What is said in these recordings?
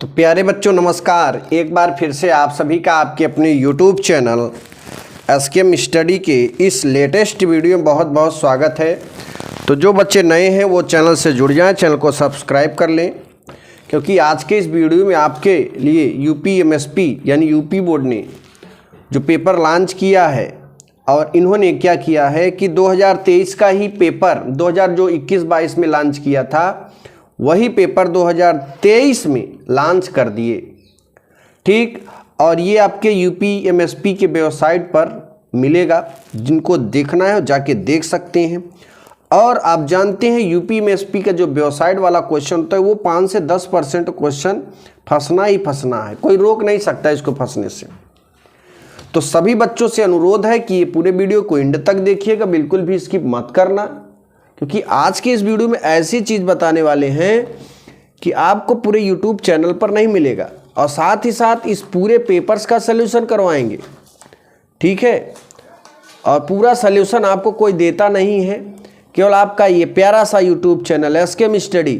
तो प्यारे बच्चों नमस्कार। एक बार फिर से आप सभी का आपके अपने YouTube चैनल एसकेएम स्टडी के इस लेटेस्ट वीडियो में बहुत बहुत स्वागत है। तो जो बच्चे नए हैं वो चैनल से जुड़ जाएं, चैनल को सब्सक्राइब कर लें, क्योंकि आज के इस वीडियो में आपके लिए यूपीएमएसपी यानी यूपी बोर्ड ने जो पेपर लॉन्च किया है और इन्होंने क्या किया है कि 2023 का ही पेपर 2021-22 में लॉन्च किया था, वही पेपर 2023 में लॉन्च कर दिए। ठीक, और ये आपके यूपीएमएसपी के वेबसाइट पर मिलेगा, जिनको देखना है जाके देख सकते हैं। और आप जानते हैं यूपीएमएसपी का जो वेबसाइट वाला क्वेश्चन होता है वो 5 से 10% क्वेश्चन फंसना ही फंसना है, कोई रोक नहीं सकता इसको फंसने से। तो सभी बच्चों से अनुरोध है कि ये पूरे वीडियो को एंड तक देखिएगा, बिल्कुल भी स्किप मत करना, क्योंकि आज के इस वीडियो में ऐसी चीज़ बताने वाले हैं कि आपको पूरे यूट्यूब चैनल पर नहीं मिलेगा, और साथ ही साथ इस पूरे पेपर्स का सलूशन करवाएंगे। ठीक है, और पूरा सलूशन आपको कोई देता नहीं है, केवल आपका ये प्यारा सा यूट्यूब चैनल एसकेएम स्टडी,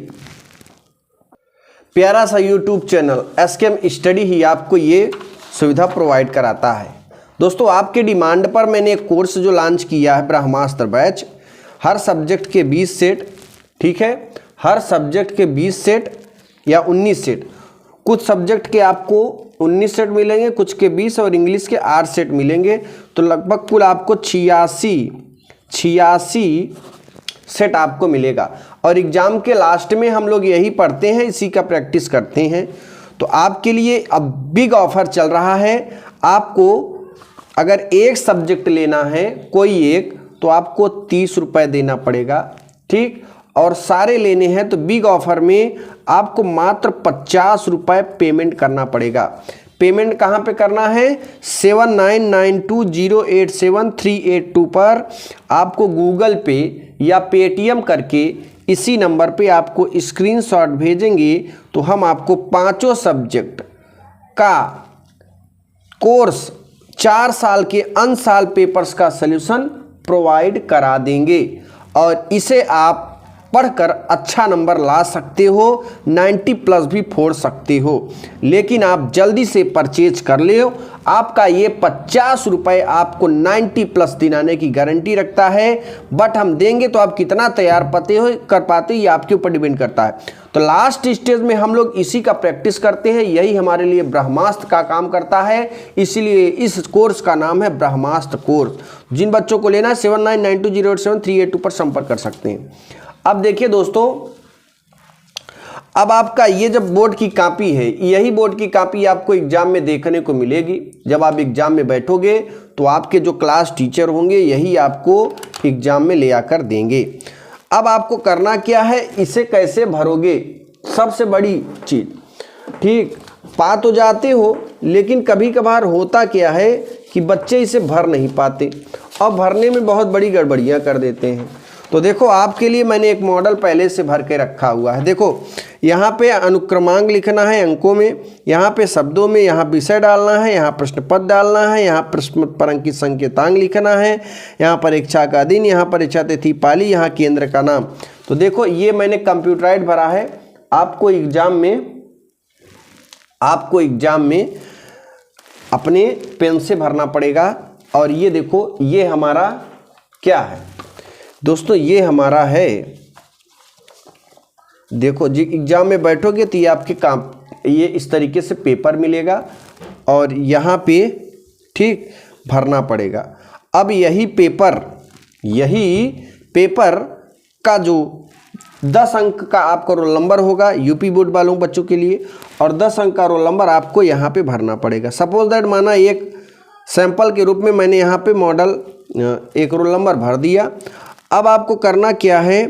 प्यारा सा यूट्यूब चैनल एसकेएम स्टडी ही आपको ये सुविधा प्रोवाइड कराता है। दोस्तों, आपके डिमांड पर मैंने एक कोर्स जो लॉन्च किया है, ब्रह्मास्त्र बैच, हर सब्जेक्ट के 20 सेट। ठीक है, हर सब्जेक्ट के 20 सेट या 19 सेट, कुछ सब्जेक्ट के आपको 19 सेट मिलेंगे, कुछ के 20 और इंग्लिश के 8 सेट मिलेंगे। तो लगभग कुल आपको 86 सेट आपको मिलेगा। और एग्ज़ाम के लास्ट में हम लोग यही पढ़ते हैं, इसी का प्रैक्टिस करते हैं। तो आपके लिए अब बिग ऑफर चल रहा है। आपको अगर एक सब्जेक्ट लेना है कोई एक, तो आपको 30 रुपये देना पड़ेगा। ठीक, और सारे लेने हैं तो बिग ऑफर में आपको मात्र 50 रुपये पेमेंट करना पड़ेगा। पेमेंट कहाँ पे करना है? 7992087382 पर आपको गूगल पे या पेटीएम करके इसी नंबर पे आपको स्क्रीनशॉट भेजेंगे, तो हम आपको 5 सब्जेक्ट का कोर्स 4 साल के अनसाल पेपर्स का सलूशन प्रोवाइड करा देंगे। और इसे आप पढ़कर अच्छा नंबर ला सकते हो, 90+ भी फोड़ सकते हो। लेकिन आप जल्दी से परचेज कर ले, आपका ये 50 रुपये आपको 90+ दिलाने की गारंटी रखता है। बट हम देंगे तो आप कितना तैयार कर पाते ये आपके ऊपर डिपेंड करता है। तो लास्ट स्टेज में हम लोग इसी का प्रैक्टिस करते हैं, यही हमारे लिए ब्रह्मास्त्र का काम करता है। इसीलिए इस कोर्स का नाम है ब्रह्मास्त्र कोर्स। जिन बच्चों को लेना है 7992087382 पर संपर्क कर सकते हैं। अब देखिए दोस्तों, अब आपका ये जब बोर्ड की कॉपी है, यही बोर्ड की कॉपी आपको एग्जाम में देखने को मिलेगी। जब आप एग्जाम में बैठोगे तो आपके जो क्लास टीचर होंगे यही आपको एग्जाम में ले आकर देंगे। अब आपको करना क्या है, इसे कैसे भरोगे, सबसे बड़ी चीज। ठीक, पा तो जाते हो, लेकिन कभी कभार होता क्या है कि बच्चे इसे भर नहीं पाते और भरने में बहुत बड़ी गड़बड़ियां कर देते हैं। तो देखो, आपके लिए मैंने एक मॉडल पहले से भर के रखा हुआ है। देखो, यहाँ पे अनुक्रमांक लिखना है अंकों में, यहाँ पे शब्दों में, यहाँ विषय डालना है, यहाँ प्रश्न पद डालना है, यहाँ प्रश्न पर अंकित संकेतांक लिखना है, यहाँ परीक्षा का दिन, यहाँ परीक्षा तिथि पाली, यहाँ केंद्र का नाम। तो देखो, ये मैंने कंप्यूटराइज भरा है। आपको एग्जाम में अपने पेन से भरना पड़ेगा। और ये देखो, ये हमारा क्या है दोस्तों, ये हमारा है। देखो जी, एग्जाम में बैठोगे तो ये आपके काम, ये इस तरीके से पेपर मिलेगा और यहाँ पे ठीक भरना पड़ेगा। अब यही पेपर का जो 10 अंक का आपका रोल नंबर होगा यूपी बोर्ड वालों बच्चों के लिए, और 10 अंक का रोल नंबर आपको यहाँ पे भरना पड़ेगा। सपोज दैट, माना एक सैंपल के रूप में मैंने यहाँ पे मॉडल एक रोल नंबर भर दिया। अब आपको करना क्या है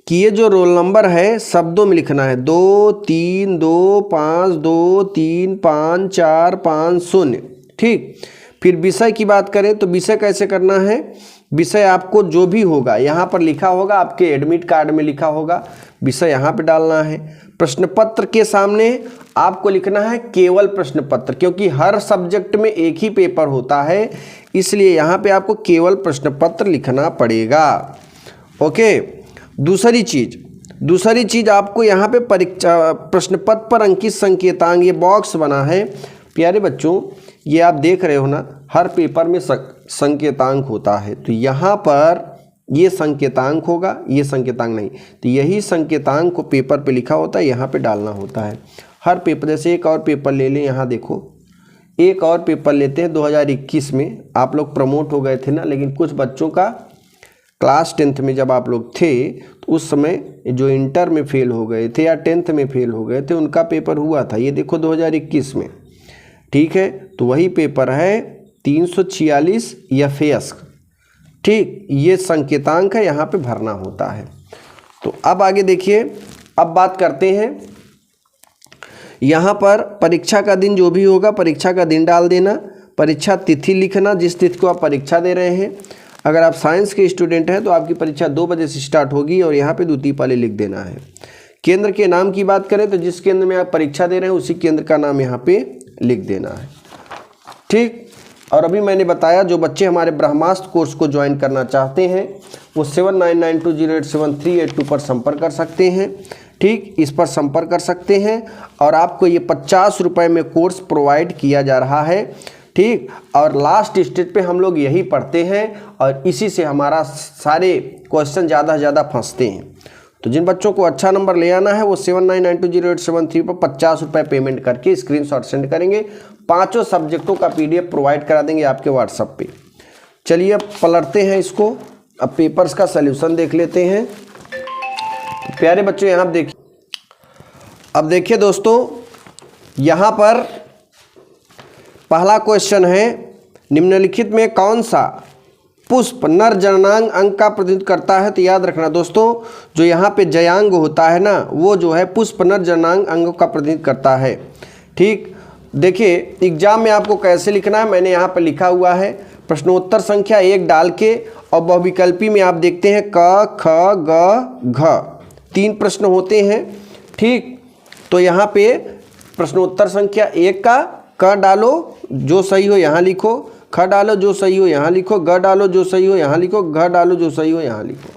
कि ये जो रोल नंबर है शब्दों में लिखना है, 2 3 2 5 2 3 5 4 5 0। ठीक, फिर विषय की बात करें तो विषय कैसे करना है, विषय आपको जो भी होगा यहाँ पर लिखा होगा, आपके एडमिट कार्ड में लिखा होगा, विषय यहाँ पे डालना है। प्रश्न पत्र के सामने आपको लिखना है केवल प्रश्न पत्र, क्योंकि हर सब्जेक्ट में एक ही पेपर होता है, इसलिए यहाँ पे आपको केवल प्रश्न पत्र लिखना पड़ेगा। ओके, दूसरी चीज, दूसरी चीज आपको यहाँ पे परीक्षा प्रश्न पत्र पर अंकित संकेतांक ये बॉक्स बना है प्यारे बच्चों, ये आप देख रहे हो ना, हर पेपर में संकेतांक होता है। तो यहाँ पर ये संकेतांक होगा, ये संकेतांक नहीं, तो यही संकेतांक को पेपर पे लिखा होता है, यहाँ पे डालना होता है हर पेपर। जैसे एक और पेपर ले लें, यहाँ देखो एक और पेपर लेते हैं 2021 में, आप लोग प्रमोट हो गए थे ना, लेकिन कुछ बच्चों का क्लास 10th में जब आप लोग थे तो उस समय जो इंटर में फेल हो गए थे या 10th में फेल हो गए थे उनका पेपर हुआ था, ये देखो 2021 में, ठीक है। तो वही पेपर है 346 FAS, ठीक, ये संकेतांक है, यहाँ पे भरना होता है। तो अब आगे देखिए, अब बात करते हैं यहाँ पर परीक्षा का दिन जो भी होगा परीक्षा का दिन डाल देना, परीक्षा तिथि लिखना जिस तिथि को आप परीक्षा दे रहे हैं। अगर आप साइंस के स्टूडेंट हैं तो आपकी परीक्षा 2 बजे से स्टार्ट होगी और यहाँ पे द्वितीय पाली लिख देना है। केंद्र के नाम की बात करें तो जिस केंद्र में आप परीक्षा दे रहे हैं उसी केंद्र का नाम यहाँ पे लिख देना है, ठीक। और अभी मैंने बताया जो बच्चे हमारे ब्रह्मास्त्र कोर्स को ज्वाइन करना चाहते हैं वो 7992087382 पर संपर्क कर सकते हैं, ठीक, इस पर संपर्क कर सकते हैं। और आपको ये 50 रुपये में कोर्स प्रोवाइड किया जा रहा है, ठीक। और लास्ट स्टेज पे हम लोग यही पढ़ते हैं और इसी से हमारा सारे क्वेश्चन ज़्यादा से ज़्यादा फंसते हैं। तो जिन बच्चों को अच्छा नंबर ले आना है वो 79920873 पर 50 रुपये पेमेंट करके स्क्रीनशॉट सेंड करेंगे, 5 सब्जेक्टों का PDF प्रोवाइड करा देंगे आपके व्हाट्सएप पे। चलिए अब पलटते हैं इसको, अब पेपर्स का सल्यूशन देख लेते हैं। प्यारे बच्चों यहाँ देखिए, अब देखिए दोस्तों, यहाँ पर पहला क्वेश्चन है निम्नलिखित में कौन सा पुष्प नर जननांग अंग का प्रतिनिधित्व करता है। तो याद रखना दोस्तों, जो यहाँ पे जयांग होता है ना वो जो है पुष्प नर जननांग अंग का प्रतिनिधित्व करता है, ठीक। देखिए एग्जाम में आपको कैसे लिखना है, मैंने यहाँ पर लिखा हुआ है प्रश्नोत्तर संख्या 1 डाल के, और बहुविकल्पी में आप देखते हैं क ख ग घ 3 प्रश्न होते हैं, ठीक। तो यहाँ पे प्रश्नोत्तर संख्या 1 का क डालो जो सही हो यहाँ लिखो, ख डालो जो सही हो यहाँ लिखो, ग डालो जो सही हो यहाँ लिखो, घ डालो जो सही हो यहाँ लिखो।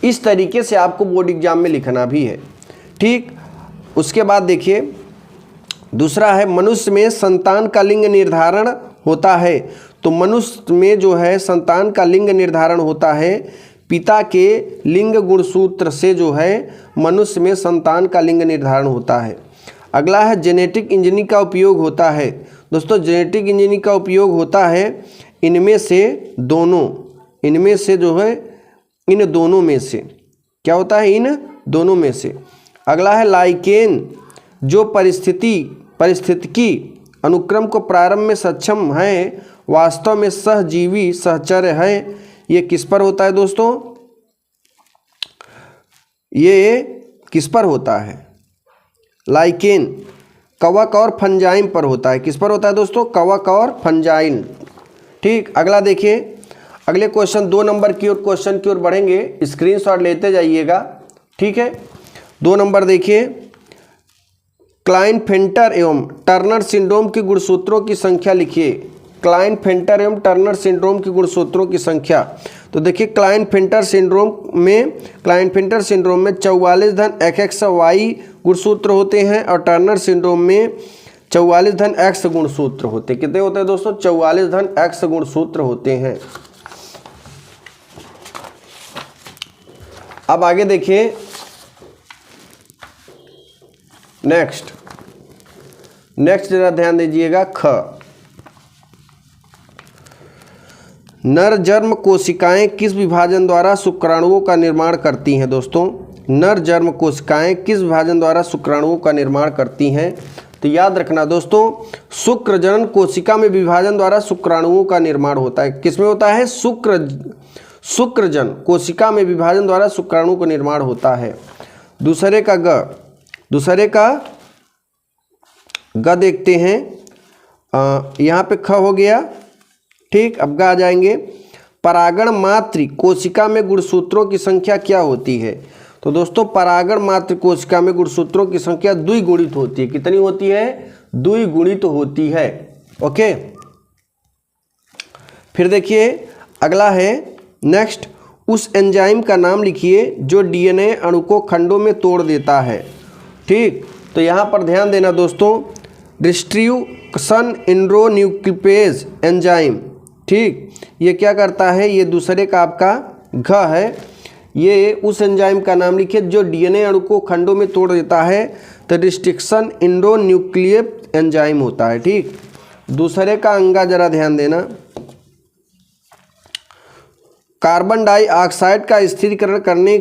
इस तरीके से आपको बोर्ड एग्जाम में लिखना भी है, ठीक। उसके बाद देखिए दूसरा है मनुष्य में संतान का लिंग निर्धारण होता है। तो मनुष्य में जो है संतान का लिंग निर्धारण होता है पिता के लिंग गुणसूत्र से, जो है मनुष्य में संतान का लिंग निर्धारण होता है। अगला है जेनेटिक इंजीनियरिंग का उपयोग होता है। दोस्तों जेनेटिक इंजीनियरिंग का उपयोग होता है इनमें से दोनों, इनमें से जो है इन दोनों में से, क्या होता है, इन दोनों में से। अगला है लाइकेन जो पारिस्थितिकी अनुक्रम को प्रारंभ में सक्षम है, वास्तव में सहजीवी सहचर्य है। ये किस पर होता है दोस्तों, ये किस पर होता है, लाइकेन कवक और फंजाइम पर होता है। किस पर होता है दोस्तों, कवक और फंजाइम, ठीक। अगला देखिए, अगले क्वेश्चन 2 नंबर की ओर क्वेश्चन की ओर बढ़ेंगे, स्क्रीनशॉट लेते जाइएगा, ठीक है। 2 नंबर देखिए, क्लाइनफेल्टर एवं टर्नर सिंड्रोम के गुणसूत्रों की संख्या लिखिए। क्लाइनफेल्टर एवं टर्नर सिंड्रोम के गुणसूत्रों की संख्या। तो देखिए क्लाइनफेल्टर सिंड्रोम में 44-XX-Y गुणसूत्र होते हैं और टर्नर सिंड्रोम में 44-X गुणसूत्र होते हैं। कितने होते हैं दोस्तों, 44-X गुणसूत्र होते हैं। अब आगे देखिए, नेक्स्ट जरा ध्यान दीजिएगा, ख नर जर्म कोशिकाएं किस विभाजन द्वारा शुक्राणुओं का निर्माण करती हैं। दोस्तों नर जर्म कोशिकाएं किस विभाजन द्वारा शुक्राणुओं का निर्माण करती हैं। तो याद रखना दोस्तों, शुक्रजनन कोशिका में विभाजन द्वारा शुक्राणुओं का निर्माण होता है। किसमें होता है, शुक्रजन कोशिका में विभाजन द्वारा शुक्राणु का निर्माण होता है। दूसरे का ग देखते हैं, यहाँ पे ख हो गया, ठीक। अब ग आ जाएंगे, परागण मात्र कोशिका में गुणसूत्रों की संख्या क्या होती है। तो दोस्तों परागण मात्र कोशिका में गुणसूत्रों की संख्या द्विगुणित होती है। कितनी होती है, द्विगुणित होती है, ओके। फिर देखिए अगला है नेक्स्ट, उस एंजाइम का नाम लिखिए जो डीएनए अणु को खंडों में तोड़ देता है। ठीक, तो यहाँ पर ध्यान देना दोस्तों, डिस्ट्रीब्यूशन इंडोन्यूक्लिपेज एंजाइम। ठीक, ये क्या करता है, ये दूसरे का आपका घ है। ये उस एंजाइम का नाम लिखिए जो डीएनए अणु को खंडों में तोड़ देता है, तो डिस्ट्रिक्शन इंडोन्यूक्लियेट एंजाइम होता है। ठीक, दूसरे का अंगा जरा ध्यान देना, कार्बन डाइऑक्साइड का स्थिरीकरण करने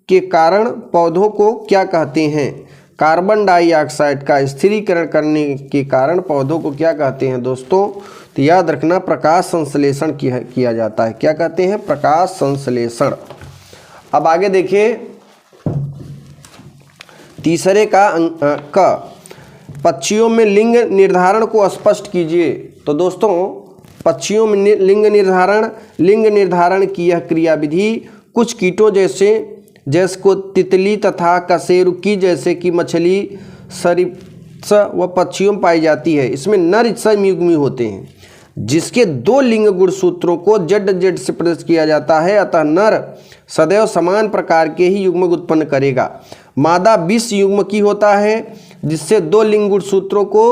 के कारण पौधों को क्या कहते हैं? कार्बन डाइऑक्साइड का स्थिरीकरण करने के कारण पौधों को क्या कहते हैं दोस्तों? तो याद रखना, प्रकाश संश्लेषण किया जाता है। क्या कहते हैं? प्रकाश संश्लेषण। अब आगे देखिए, तीसरे का पक्षियों में लिंग निर्धारण को स्पष्ट कीजिए। तो दोस्तों, पक्षियों में लिंग निर्धारण की यह क्रियाविधि कुछ कीटों जैसे को तितली तथा कशेरुकी जैसे कि मछली, सरीसृप व पक्षियों में पाई जाती है। इसमें नर समयुग्मी होते हैं जिसके 2 लिंग गुणसूत्रों को जेड से प्रदर्शित किया जाता है, अतः नर सदैव समान प्रकार के ही युग्मक उत्पन्न करेगा। मादा 20 युग्म की होता है जिससे 2 लिंग गुणसूत्रों को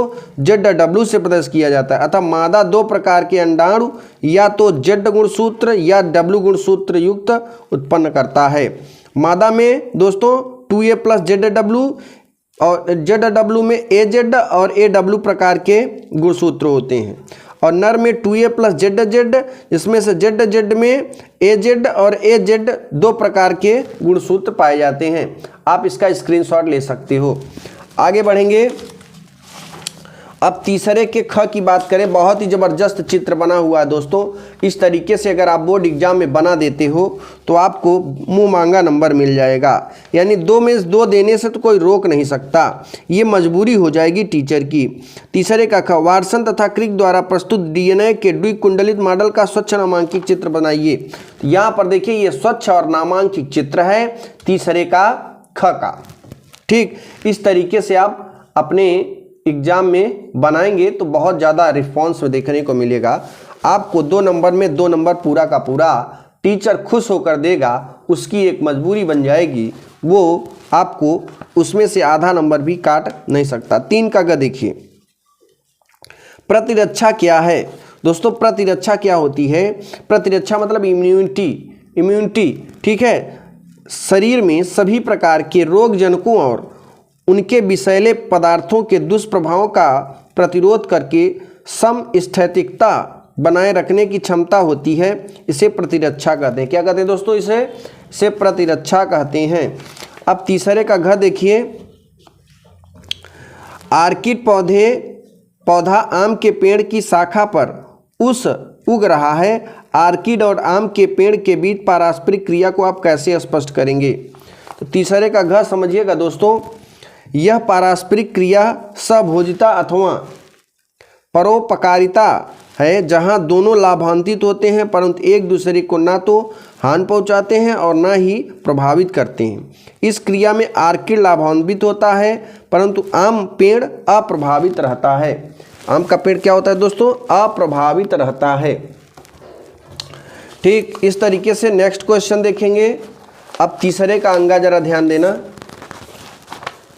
ZW से प्रदर्शित किया जाता है, अतः मादा 2 प्रकार के अंडाणु या तो Z गुणसूत्र या W गुणसूत्र युक्त उत्पन्न करता है। मादा में दोस्तों 2A प्लस ZW और ZW में AZ और AW प्रकार के गुणसूत्र होते हैं, और नर में 2A प्लस ZZ, इसमें से ZZ में AZ और AZ 2 प्रकार के गुणसूत्र पाए जाते हैं। आप इसका स्क्रीनशॉट ले सकते हो। आगे बढ़ेंगे, अब तीसरे के ख की बात करें। बहुत ही ज़बरदस्त चित्र बना हुआ है दोस्तों। इस तरीके से अगर आप बोर्ड एग्जाम में बना देते हो तो आपको मुंह मांगा नंबर मिल जाएगा, यानी 2 में 2 देने से तो कोई रोक नहीं सकता, ये मजबूरी हो जाएगी टीचर की। तीसरे का ख, वाटसन तथा क्रिक द्वारा प्रस्तुत डीएनए के द्विकुंडलित मॉडल का स्वच्छ नामांकित चित्र बनाइए। यहाँ पर देखिए, ये स्वच्छ और नामांकित चित्र है तीसरे का ख का। ठीक, इस तरीके से आप अपने एग्जाम में बनाएंगे तो बहुत ज़्यादा रिस्पॉन्स देखने को मिलेगा। आपको 2 नंबर में 2 नंबर पूरा का पूरा टीचर खुश होकर देगा, उसकी एक मजबूरी बन जाएगी, वो आपको उसमें से आधा नंबर भी काट नहीं सकता। 3 का ग देखिए, प्रतिरक्षा क्या है दोस्तों? प्रतिरक्षा क्या होती है? प्रतिरक्षा मतलब इम्यूनिटी। ठीक है, शरीर में सभी प्रकार के रोगजनकों और उनके विषैले पदार्थों के दुष्प्रभावों का प्रतिरोध करके समस्थैतिकता बनाए रखने की क्षमता होती है, इसे प्रतिरक्षा कहते हैं। क्या कहते हैं दोस्तों? इसे प्रतिरक्षा कहते हैं। अब तीसरे का घ देखिए, आर्किड पौधा आम के पेड़ की शाखा पर उग रहा है। आर्किड और आम के पेड़ के बीच पारस्परिक क्रिया को आप कैसे स्पष्ट करेंगे? तो तीसरे का घ समझिएगा दोस्तों, यह पारस्परिक क्रिया सहभोजिता अथवा परोपकारिता है, जहां दोनों लाभान्वित होते हैं परंतु एक दूसरे को ना तो हानि पहुंचाते हैं और ना ही प्रभावित करते हैं। इस क्रिया में आर्किड लाभान्वित होता है परंतु आम पेड़ अप्रभावित रहता है। आम का पेड़ क्या होता है दोस्तों? अप्रभावित रहता है। ठीक, इस तरीके से नेक्स्ट क्वेश्चन देखेंगे। अब तीसरे का अंगा जरा ध्यान देना।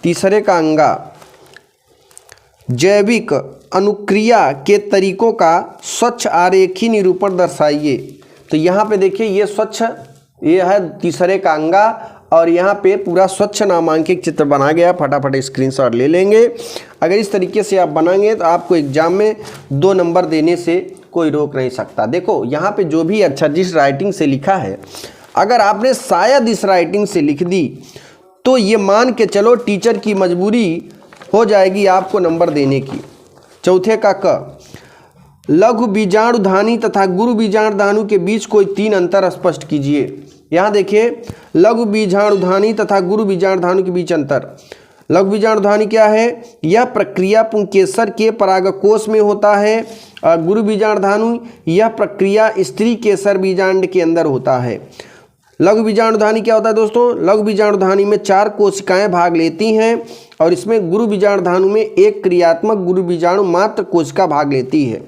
तीसरे का अंगा, जैविक अनुक्रिया के तरीकों का स्वच्छ आरेखी निरूपण दर्शाइए। तो यहाँ पे देखिए, ये स्वच्छ, ये है तीसरे का अंगा और यहाँ पे पूरा स्वच्छ नामांकित चित्र बना गया। फटाफट स्क्रीनशॉट ले लेंगे। अगर इस तरीके से आप बनाएंगे तो आपको एग्जाम में 2 नंबर देने से कोई रोक नहीं सकता। देखो यहाँ पे जो भी अच्छा जिस राइटिंग से लिखा है, अगर आपने शायद इस राइटिंग से लिख दी तो ये मान के चलो टीचर की मजबूरी हो जाएगी आपको नंबर देने की। चौथे का क, लघु बीजाणुधानी तथा गुरु बीजाणुधानु के बीच कोई 3 अंतर स्पष्ट कीजिए। यहाँ देखिए, लघु बीजाणुधानी तथा गुरु बीजाणुधानु के बीच अंतर। लघु बीजाणुधानी क्या है? यह प्रक्रिया पुंकेसर के परागकोश में होता है। और गुरु बीजाणुधानु, यह प्रक्रिया स्त्री केसर बीजांड के अंदर होता है। लघु बीजाणुधानी क्या होता है दोस्तों? लघु बीजाणुधानी में 4 कोशिकाएं भाग लेती हैं और इसमें गुरु बीजाणुधानु में एक क्रियात्मक गुरु बीजाणु मात्र कोशिका भाग लेती है।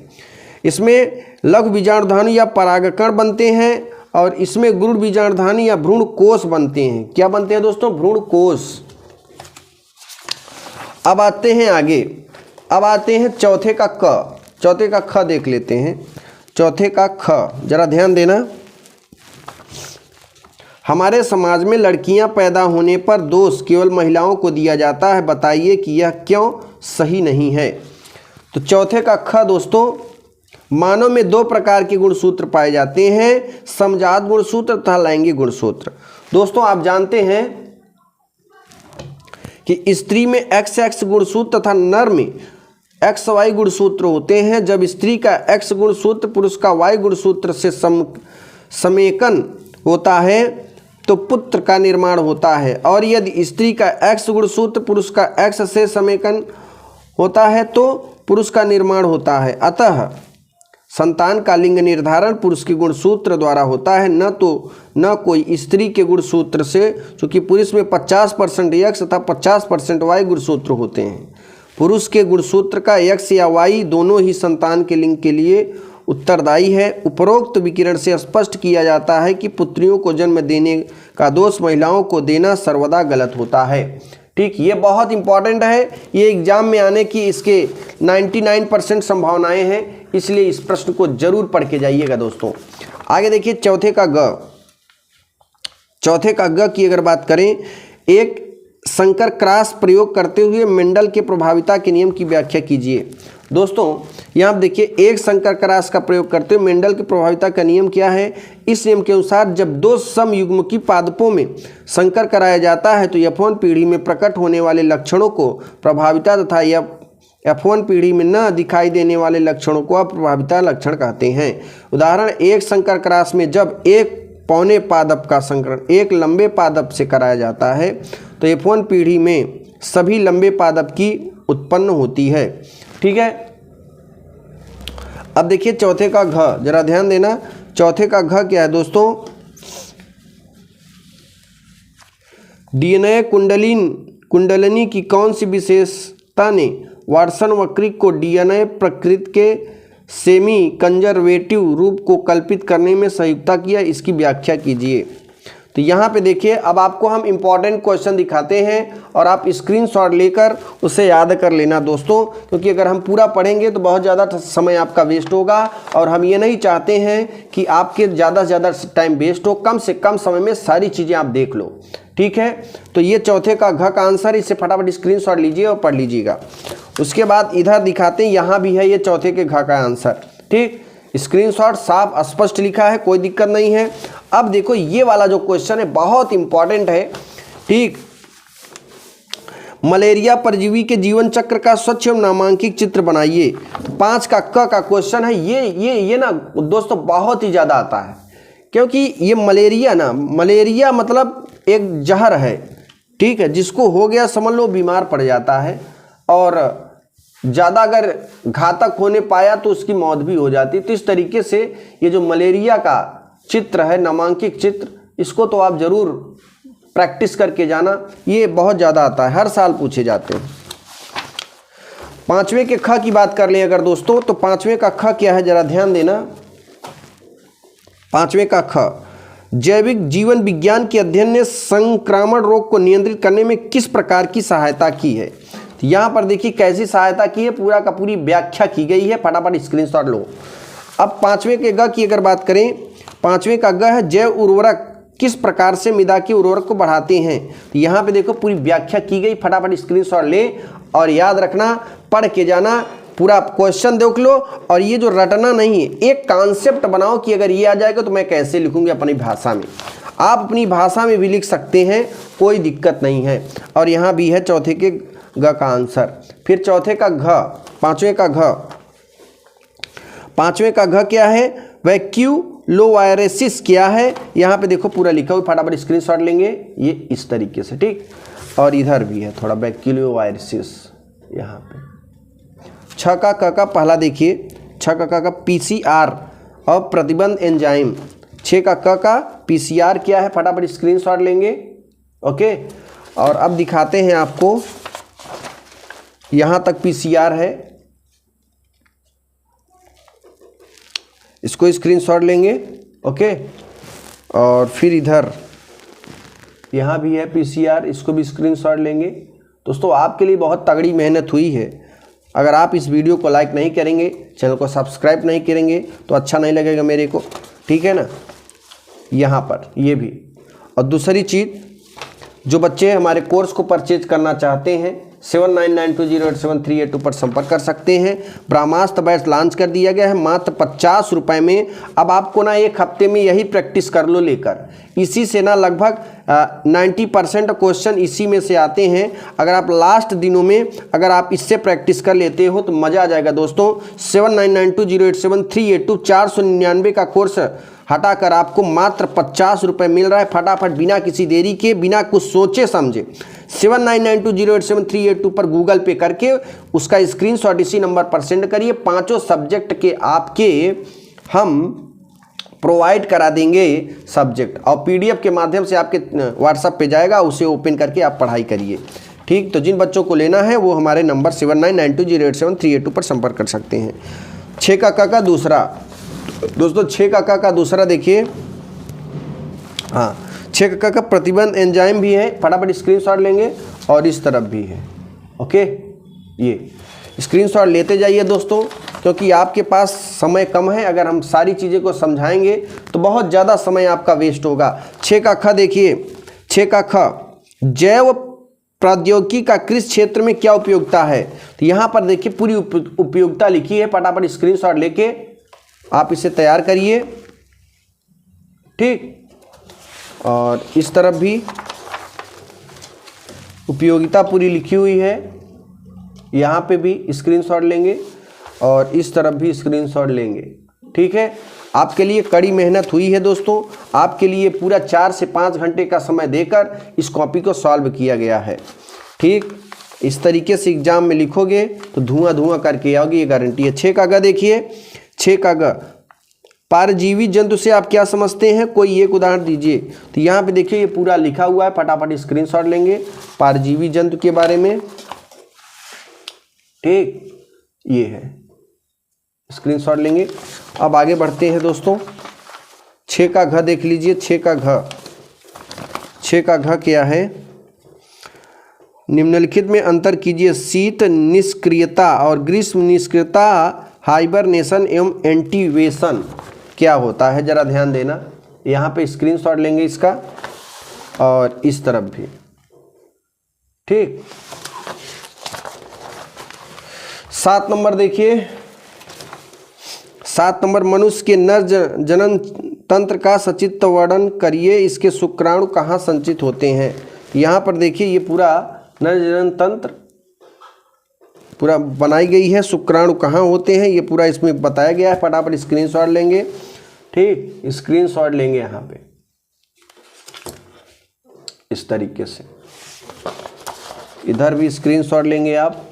इसमें लघु बीजाणुधानु या परागकण बनते हैं और इसमें भ्रूण बीजाणुधानी या भ्रूण कोष बनते हैं। क्या बनते हैं दोस्तों? भ्रूण कोष। अब आते हैं आगे, अब आते हैं चौथे का क। चौथे का ख देख लेते हैं। चौथे का ख जरा ध्यान देना। हमारे समाज में लड़कियां पैदा होने पर दोष केवल महिलाओं को दिया जाता है, बताइए कि यह क्यों सही नहीं है। तो चौथे का ख दोस्तों, मानव में दो प्रकार के गुणसूत्र पाए जाते हैं, समजात गुणसूत्र तथा लैंगिक गुणसूत्र। दोस्तों आप जानते हैं कि स्त्री में XX गुणसूत्र तथा नर में XY गुणसूत्र होते हैं। जब स्त्री का X गुणसूत्र पुरुष का Y गुणसूत्र से समेकन होता है तो पुत्र का निर्माण होता है, और यदि स्त्री का X गुणसूत्र पुरुष का X से समेकन होता है तो पुरुष का निर्माण होता है। अतः संतान का लिंग निर्धारण पुरुष के गुणसूत्र द्वारा होता है, न कोई स्त्री के गुणसूत्र से, क्योंकि पुरुष में 50% X तथा 50% Y गुणसूत्र होते हैं। पुरुष के गुणसूत्र का X या Y दोनों ही संतान के लिंग के लिए उत्तरदायी है। उपरोक्त विकिरण से स्पष्ट किया जाता है कि पुत्रियों को जन्म देने का दोष महिलाओं को देना सर्वदा गलत होता है। ठीक, ये बहुत इंपॉर्टेंट है, ये एग्जाम में आने की इसके 99% संभावनाएं हैं, इसलिए इस प्रश्न को जरूर पढ़ के जाइएगा दोस्तों। आगे देखिए चौथे का ग। चौथे का ग की अगर बात करें, एक संकर क्रॉस प्रयोग करते हुए मेंडल के प्रभाविता के नियम की व्याख्या कीजिए। दोस्तों यहाँ देखिए, एक संकर क्रॉस का प्रयोग करते हुए मेंडल की प्रभाविता का नियम क्या है? इस नियम के अनुसार जब दो समयुग्मकी पादपों में संकर कराया जाता है तो F1 पीढ़ी में प्रकट होने वाले लक्षणों को प्रभाविता तथा F1 पीढ़ी में न दिखाई देने वाले लक्षणों को अप्रभाविता लक्षण कहते हैं। उदाहरण, एक संकर क्रॉस में जब एक पौने पादप का संकरण एक लंबे पादप से कराया जाता है तो F1 पीढ़ी में सभी लंबे पादप की उत्पन्न होती है। ठीक है, अब देखिए चौथे का घ, जरा ध्यान देना। चौथे का घ क्या है दोस्तों? डीएनए कुंडलिनी की कौन सी विशेषता ने वाटसन वक्री को डीएनए प्रकृति के सेमी कंजर्वेटिव रूप को कल्पित करने में सहयोगिता किया? इसकी व्याख्या कीजिए। तो यहाँ पे देखिए, अब आपको हम इम्पॉर्टेंट क्वेश्चन दिखाते हैं और आप स्क्रीनशॉट लेकर उसे याद कर लेना दोस्तों, क्योंकि अगर हम पूरा पढ़ेंगे तो बहुत ज़्यादा समय आपका वेस्ट होगा और हम ये नहीं चाहते हैं कि आपके ज़्यादा से ज़्यादा टाइम वेस्ट हो। कम से कम समय में सारी चीज़ें आप देख लो। ठीक है, तो ये चौथे का घ का आंसर, इसे फटाफट स्क्रीनशॉट लीजिए और पढ़ लीजिएगा। उसके बाद इधर दिखाते हैं, यहाँ भी है ये चौथे के घ का आंसर। ठीक, स्क्रीनशॉट साफ स्पष्ट लिखा है, कोई दिक्कत नहीं है। अब देखो ये वाला जो क्वेश्चन है बहुत इंपॉर्टेंट है। ठीक, मलेरिया परजीवी के जीवन चक्र का स्वच्छ एवं नामांकित चित्र बनाइए। 5 का क का क्वेश्चन है। ये ना दोस्तों बहुत ही ज्यादा आता है, क्योंकि ये मलेरिया मतलब एक जहर है। ठीक है, जिसको हो गया समझ लो बीमार पड़ जाता है, और ज़्यादा अगर घातक होने पाया तो उसकी मौत भी हो जाती है। तो इस तरीके से ये जो मलेरिया का चित्र है, नामांकित चित्र, इसको तो आप जरूर प्रैक्टिस करके जाना, ये बहुत ज़्यादा आता है, हर साल पूछे जाते हैं। 5वें के ख की बात कर लें अगर दोस्तों, तो 5वें का ख क्या है, जरा ध्यान देना। 5वें का ख, जैविक जीवन विज्ञान के अध्ययन ने संक्रामण रोग को नियंत्रित करने में किस प्रकार की सहायता की है? यहाँ पर देखिए कैसी सहायता की है, पूरा का पूरी व्याख्या की गई है, फटाफट स्क्रीनशॉट लो। अब 5वें के ग की अगर बात करें, 5वें का ग है जैव उर्वरक किस प्रकार से मृदा की उर्वरक को बढ़ाते हैं? तो यहाँ पे देखो पूरी व्याख्या की गई, फटाफट स्क्रीनशॉट ले और याद रखना, पढ़ के जाना, पूरा क्वेश्चन देख लो। और ये जो रटना नहीं है, एक कॉन्सेप्ट बनाओ कि अगर ये आ जाएगा तो मैं कैसे लिखूंगी अपनी भाषा में। आप अपनी भाषा में भी लिख सकते हैं, कोई दिक्कत नहीं है। और यहाँ भी है चौथे के ग का आंसर। फिर चौथे का घ, 5वें का घ, 5वें का घ क्या है? वैक्यूलोवायरेसिस क्या है? यहाँ पे देखो पूरा लिखा हुआ, फटाफट स्क्रीनशॉट लेंगे ये इस तरीके से। ठीक, और इधर भी है थोड़ा वैक्यूलोवायरेसिस यहाँ पे। 6 का क का पहला देखिए, 6 का क का PCR और प्रतिबंध एंजाइम। 6 का क का PCR क्या है, फटाफट स्क्रीनशॉट लेंगे। ओके, और अब दिखाते हैं आपको, यहाँ तक PCR है, इसको स्क्रीनशॉट लेंगे। ओके, और फिर इधर यहाँ भी है PCR, इसको भी स्क्रीनशॉट लेंगे। दोस्तों आपके लिए बहुत तगड़ी मेहनत हुई है। अगर आप इस वीडियो को लाइक नहीं करेंगे, चैनल को सब्सक्राइब नहीं करेंगे तो अच्छा नहीं लगेगा मेरे को, ठीक है ना। यहाँ पर ये भी। और दूसरी चीज़, जो बच्चे हमारे कोर्स को परचेज करना चाहते हैं 7992087382 पर संपर्क कर सकते हैं। ब्रह्मास्त्र बैच लॉन्च कर दिया गया है मात्र 50 रुपये में। अब आपको ना एक हफ्ते में यही प्रैक्टिस कर लो लेकर, इसी से ना लगभग 90% क्वेश्चन इसी में से आते हैं। अगर आप लास्ट दिनों में अगर आप इससे प्रैक्टिस कर लेते हो तो मज़ा आ जाएगा दोस्तों। 7992087382 499 का कोर्स हटाकर आपको मात्र 50 रुपये मिल रहा है। फटाफट बिना किसी देरी के, बिना कुछ सोचे समझे 7992087382 पर गूगल पे करके उसका स्क्रीनशॉट इसी नंबर पर सेंड करिए। 5 सब्जेक्ट के आपके हम प्रोवाइड करा देंगे सब्जेक्ट, और PDF के माध्यम से आपके व्हाट्सएप पे जाएगा, उसे ओपन करके आप पढ़ाई करिए, ठीक। तो जिन बच्चों को लेना है वो हमारे नंबर 7992087382 पर संपर्क कर सकते हैं। 6 का दूसरा दोस्तों, 6 का दूसरा देखिए। हाँ, 6 का प्रतिबंध एंजाइम भी है, फटाफट स्क्रीनशॉट लेंगे, और इस तरफ भी है। ओके, ये स्क्रीनशॉट लेते जाइए दोस्तों, क्योंकि आपके पास समय कम है। अगर हम सारी चीज़ें को समझाएंगे तो बहुत ज़्यादा समय आपका वेस्ट होगा। 6 का ख देखिए। 6 का ख, जैव प्रौद्योगिकी का कृषि क्षेत्र में क्या उपयोगिता है। तो यहाँ पर देखिए पूरी उपयोगिता लिखी है, फटाफट स्क्रीनशॉट लेके आप इसे तैयार करिए, ठीक। और इस तरफ भी उपयोगिता पूरी लिखी हुई है, यहाँ पे भी स्क्रीनशॉट लेंगे, और इस तरफ भी स्क्रीनशॉट लेंगे, ठीक है। आपके लिए कड़ी मेहनत हुई है दोस्तों। आपके लिए पूरा 4 से 5 घंटे का समय देकर इस कॉपी को सॉल्व किया गया है, ठीक। इस तरीके से एग्जाम में लिखोगे तो धुआं करके आओगे, ये गारंटी है। 6 का ग देखिए। 6 का ग, परजीवी जंतु से आप क्या समझते हैं, कोई एक उदाहरण दीजिए। तो यहाँ पे देखिए ये पूरा लिखा हुआ है, फटाफट स्क्रीनशॉट लेंगे परजीवी जंतु के बारे में, ठीक। ये है, स्क्रीनशॉट लेंगे। अब आगे बढ़ते हैं दोस्तों। 6 का घ देख लीजिए। 6 का घ, 6 का घ क्या है, निम्नलिखित में अंतर कीजिए। शीत निष्क्रियता और ग्रीष्म निष्क्रियता, हाइबरनेशन एवं एंटीवेशन क्या होता है, जरा ध्यान देना। यहाँ पे स्क्रीनशॉट लेंगे इसका, और इस तरफ भी, ठीक। 7 नंबर देखिए। 7 नंबर, मनुष्य के नर जनन तंत्र का सचित्र वर्णन करिए, इसके शुक्राणु कहाँ संचित होते हैं। यहाँ पर देखिए ये पूरा नर जनन तंत्र पूरा बनाई गई है, शुक्राणु कहाँ होते हैं ये पूरा इसमें बताया गया है। फटाफट स्क्रीनशॉट लेंगे, ठीक। स्क्रीनशॉट लेंगे यहाँ पे इस तरीके से, इधर भी स्क्रीनशॉट लेंगे आप,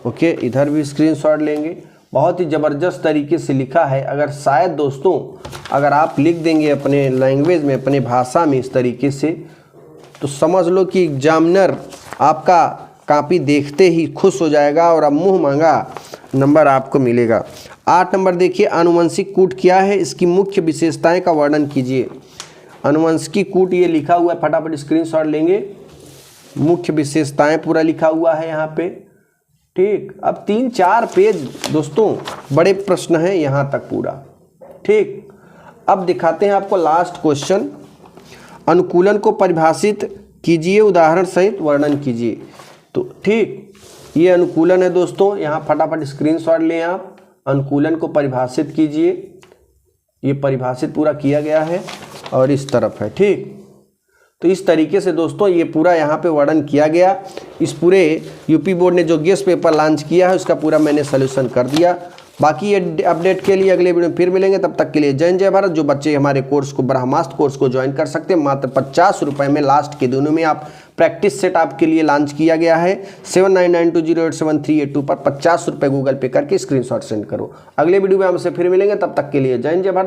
ओके। इधर भी स्क्रीनशॉट लेंगे। बहुत ही ज़बरदस्त तरीके से लिखा है। अगर शायद दोस्तों अगर आप लिख देंगे अपने लैंग्वेज में, अपने भाषा में इस तरीके से, तो समझ लो कि एग्जामिनर आपका कॉपी देखते ही खुश हो जाएगा और अब मुंह मांगा नंबर आपको मिलेगा। 8 नंबर देखिए। आनुवंशिक कूट क्या है, इसकी मुख्य विशेषताएं का वर्णन कीजिए। आनुवंशिक कूट ये लिखा हुआ है, फटाफट स्क्रीनशॉट लेंगे। मुख्य विशेषताएं पूरा लिखा हुआ है यहाँ पे, ठीक। अब 3-4 पेज दोस्तों, बड़े प्रश्न हैं यहाँ तक पूरा, ठीक। अब दिखाते हैं आपको लास्ट क्वेश्चन। अनुकूलन को परिभाषित कीजिए, उदाहरण सहित वर्णन कीजिए। तो ठीक, ये अनुकूलन है दोस्तों। यहाँ फटाफट स्क्रीनशॉट लें आप। अनुकूलन को परिभाषित कीजिए, ये परिभाषित पूरा किया गया है और इस तरफ है, ठीक। तो इस तरीके से दोस्तों ये पूरा यहाँ पे वर्णन किया गया। इस पूरे यूपी बोर्ड ने जो गेस्ट पेपर लॉन्च किया है उसका पूरा मैंने सॉल्यूशन कर दिया। बाकी ये अपडेट के लिए अगले वीडियो में फिर मिलेंगे, तब तक के लिए जय जय भारत। जो बच्चे हमारे कोर्स को ब्रह्मास्त्र कोर्स को ज्वाइन कर सकते हैं, मात्र 50 रुपये में लास्ट के दिनों में आप प्रैक्टिस सेट आपके लिए लॉन्च किया गया है। 7992087382 पर 50 रुपये गूगल पे करके स्क्रीनशॉट सेंड करो। अगले वीडियो में हमसे फिर मिलेंगे, तब तक के लिए जय जय भारत।